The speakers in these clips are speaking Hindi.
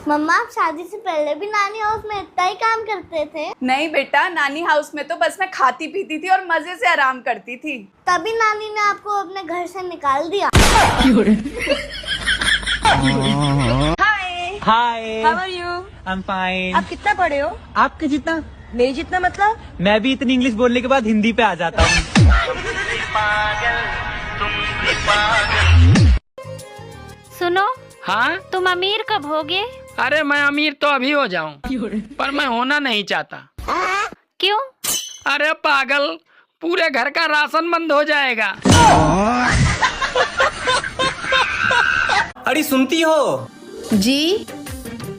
मम्मा आप शादी से पहले भी नानी हाउस में इतना ही काम करते थे? नहीं बेटा, नानी हाउस में तो बस मैं खाती पीती थी और मजे से आराम करती थी। तभी नानी ने आपको अपने घर से निकाल दिया। Hi, how are you? I am fine. आप कितना पढ़े हो? आपके जितना? मेरे जितना मतलब? मैं भी इतनी इंग्लिश बोलने के बाद हिंदी पे आ जाता हूँ। सुनो, हाँ, तुम अमीर कब होगे? अरे मैं अमीर तो अभी हो जाऊं, पर मैं होना नहीं चाहता। क्यों? अरे पागल, पूरे घर का राशन बंद हो जाएगा। अरे सुनती हो जी?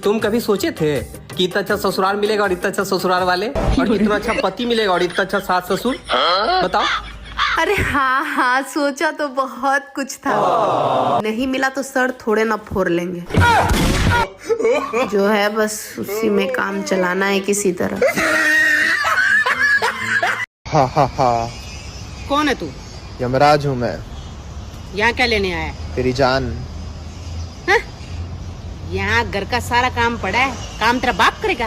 तुम कभी सोचे थे कि इतना अच्छा ससुराल मिलेगा और इतना अच्छा ससुराल वाले और इतना अच्छा पति मिलेगा और इतना अच्छा सास ससुर? बताओ। अरे हाँ, सोचा तो बहुत कुछ था। नहीं मिला तो सर थोड़े ना फोड़ लेंगे। जो है बस उसी में काम चलाना है किसी तरह। हा हा हा। कौन है तू? यमराज हूँ मैं। यहाँ क्या लेने आया? तेरी जान। यहाँ घर का सारा काम पड़ा है, काम तेरा बाप करेगा?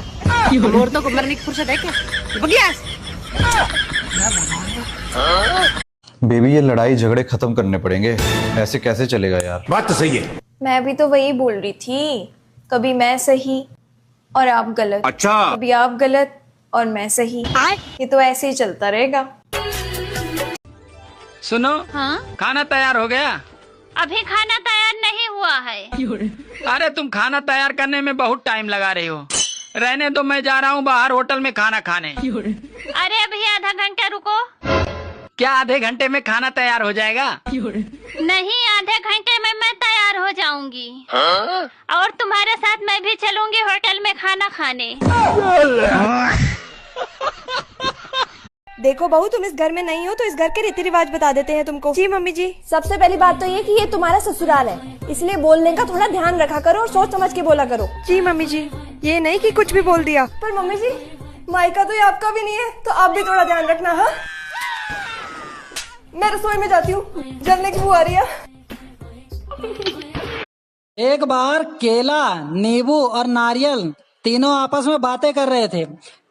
औरतों को मरने की फुर्सत है क्या? बगियास। बेबी, ये लड़ाई झगड़े खत्म करने पड़ेंगे, ऐसे कैसे चलेगा यार। बात तो सही है। मैं भी तो वही बोल रही थी, कभी मैं सही और आप गलत। अच्छा। कभी आप गलत और मैं सही। ये तो ऐसे ही चलता रहेगा। सुनो, हाँ? खाना तैयार हो गया? अभी खाना तैयार नहीं हुआ है। अरे तुम खाना तैयार करने में बहुत टाइम लगा रही हो। रहने दो, मैं जा रहा हूँ बाहर होटल में खाना खाने। अरे अभी आधा घंटा रुको। क्या आधे घंटे में खाना तैयार हो जाएगा? नहीं, आधे घंटे में मैं तैयार हो जाऊंगी। और तुम्हारे साथ मैं भी चलूंगी होटल में खाना खाने। देखो बहू, तुम इस घर में नहीं हो तो इस घर के रीति रिवाज बता देते हैं तुमको। जी मम्मी जी। सबसे पहली बात तो ये कि ये तुम्हारा ससुराल है, इसलिए बोलने का थोड़ा ध्यान रखा करो और सोच समझ के बोला करो। जी मम्मी जी, ये नहीं कि कुछ भी बोल दिया। पर मम्मी जी, मायका तो ये आपका भी नहीं है, तो आप भी थोड़ा ध्यान रखना। हाँ, मैं रसोई में जाती हूँ, जलने की बू आ रही है। एक बार केला, नींबू और नारियल तीनों आपस में बातें कर रहे थे।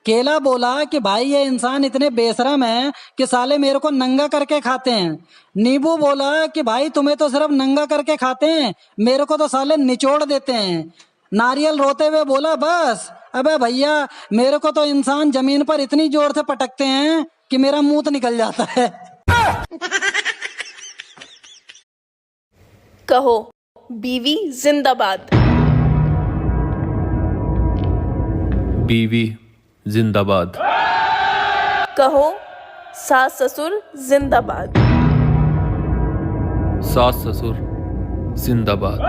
केला बोला कि भाई ये इंसान इतने बेशरम हैं कि साले मेरे को नंगा करके खाते हैं। नींबू बोला कि भाई तुम्हें तो सिर्फ नंगा करके खाते हैं, मेरे को तो साले निचोड़ देते हैं। नारियल रोते हुए बोला बस, अबे भैया मेरे को तो इंसान जमीन पर इतनी जोर से पटकते हैं कि मेरा मुंह निकल जाता है। कहो बीवी जिंदाबाद। बीवी जिंदाबाद। कहो सास ससुर जिंदाबाद। सास ससुर जिंदाबाद।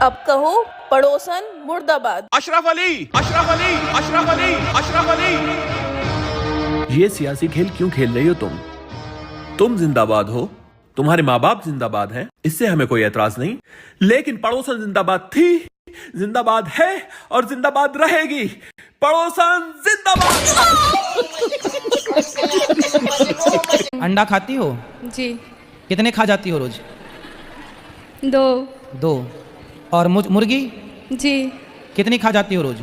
अब कहो पड़ोसन मुर्दाबाद। अशरफ अली, अशरफ अली, अशरफ अली, अशरफ अली। ये सियासी खेल क्यों खेल रही हो तुम? तुम जिंदाबाद हो, तुम्हारे माँ बाप जिंदाबाद हैं, इससे हमें कोई एतराज नहीं, लेकिन पड़ोसन जिंदाबाद थी, जिंदाबाद है और जिंदाबाद रहेगी। पड़ोसन जिंदाबाद। अंडा खाती हो? जी। कितने खा जाती हो रोज? 2। और मुर्गी? जी। कितनी खा जाती हो रोज?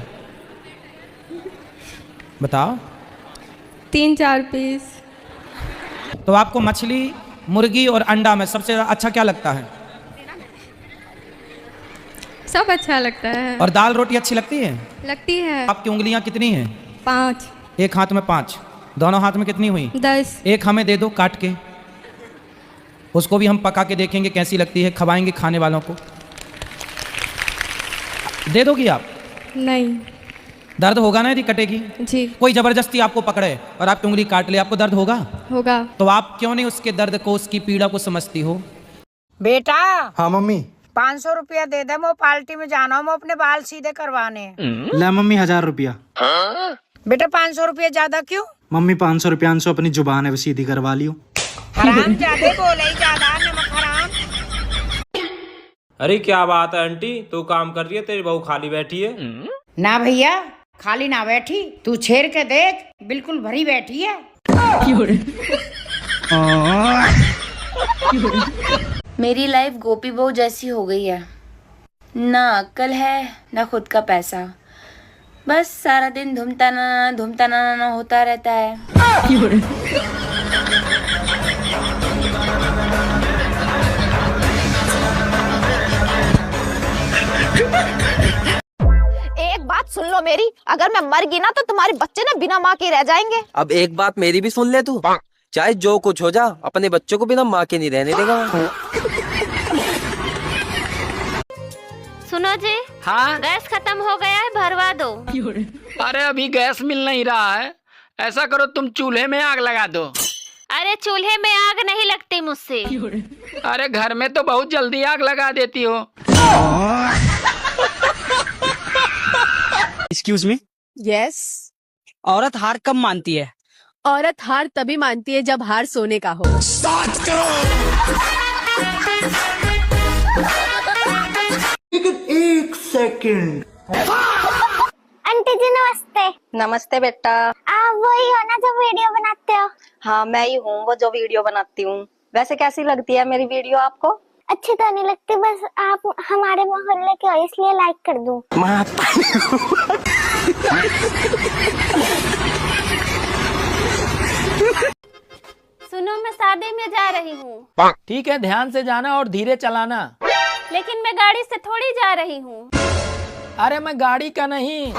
बताओ। 3-4 पीस। तो आपको मछली, मुर्गी और अंडा में सबसे अच्छा क्या लगता है? सब अच्छा लगता है। और दाल रोटी अच्छी लगती है? लगती है। आपकी उंगलियां कितनी हैं? 5। एक हाथ में 5, दोनों हाथ में कितनी हुई? 10। एक हमें दे दो काट के, उसको भी हम पका के देखेंगे कैसी लगती है, खवाएंगे खाने वालों को। दे दोगी आप? नहीं। दर्द होगा ना यदि कटेगी? जी। कोई जबरदस्ती आपको पकड़े और आपकी उंगली काट ले, आपको दर्द होगा? होगा। तो आप क्यों नहीं उसके दर्द को, उसकी पीड़ा को समझती हो? बेटा। हाँ मम्मी। 500 रुपया दे दे, मैं पार्टी में जाना हूँ, मैं अपने बाल सीधे करवाने। ले मम्मी 1000 रुपया। बेटा 500 रुपया ज्यादा क्यों? मम्मी 500 रुपया अपनी जुबान है वो सीधी करवा लियो। हराम ज्यादा बोले ही ज्यादा, नमक हराम। अरे क्या बात है आंटी, तू काम कर रही है, तेरी बहू खाली बैठी है। ना भैया, खाली ना बैठी, तू छेड़ के देख, बिल्कुल भरी बैठी है। मेरी लाइफ गोपी बहू जैसी हो गई है। ना अक्ल है ना खुद का पैसा, बस सारा दिन धूमता ना होता रहता है। एक बात सुन लो मेरी, अगर मैं मर गई ना तो तुम्हारे बच्चे ना बिना माँ के रह जाएंगे। अब एक बात मेरी भी सुन ले तू, चाहे जो कुछ हो जा अपने बच्चों को बिना माँ के नहीं रहने देगा। सुनो जी, हाँ गैस खत्म हो गया है, भरवा दो। अरे अभी गैस मिल नहीं रहा है, ऐसा करो तुम चूल्हे में आग लगा दो। अरे चूल्हे में आग नहीं लगती मुझसे। अरे घर में तो बहुत जल्दी आग लगा देती हो। Excuse me. यस। औरत हार कब मानती है? औरत हार तभी मानती है जब हार सोने का हो। एक सेकंड। आंटी जी नमस्ते। नमस्ते बेटा। आप वही हो ना जो वीडियो बनाते हो? हाँ मैं ही हूँ वो जो वीडियो बनाती हूँ। वैसे कैसी लगती है मेरी वीडियो आपको? अच्छी तो नहीं लगती, बस आप हमारे मोहल्ले के हो इसलिए लाइक कर दूं। सुनो, मैं शादी में जा रही हूँ। ठीक है, ध्यान से जाना और धीरे चलाना। लेकिन मैं गाड़ी से थोड़ी जा रही हूँ। अरे मैं गाड़ी का नहीं,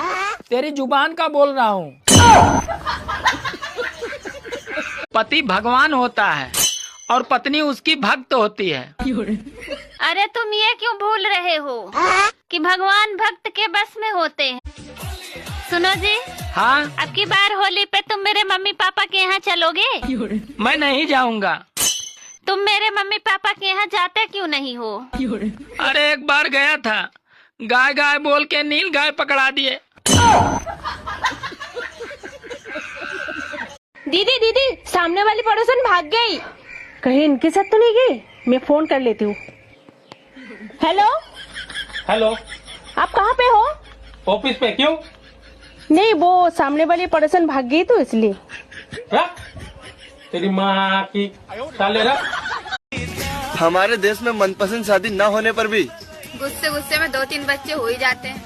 तेरी जुबान का बोल रहा हूँ। पति भगवान होता है और पत्नी उसकी भक्त होती है। अरे तुम ये क्यों भूल रहे हो कि भगवान भक्त के बस में होते हैं। सुनो जी, हाँ अब की बार होली पे तुम मेरे मम्मी पापा के यहाँ चलोगे? मैं नहीं जाऊंगा। तुम मेरे मम्मी पापा के यहाँ जाते क्यों नहीं हो? अरे एक बार गया था, गाय गाय बोल के नील गाय पकड़ा दिए। दीदी दीदी, सामने वाली पड़ोसन भाग गई। कहीं इनके साथ तो नहीं गई? मैं फोन कर लेती हूँ। हेलो हेलो, आप कहाँ पे हो? ऑफिस पे। क्यों? नहीं, वो सामने वाली पड़ोसन भाग गई तो इसलिए। रख तेरी माँ की साले रख। हमारे देश में मनपसंद शादी न होने पर भी गुस्से गुस्से में 2-3 बच्चे हो ही जाते हैं।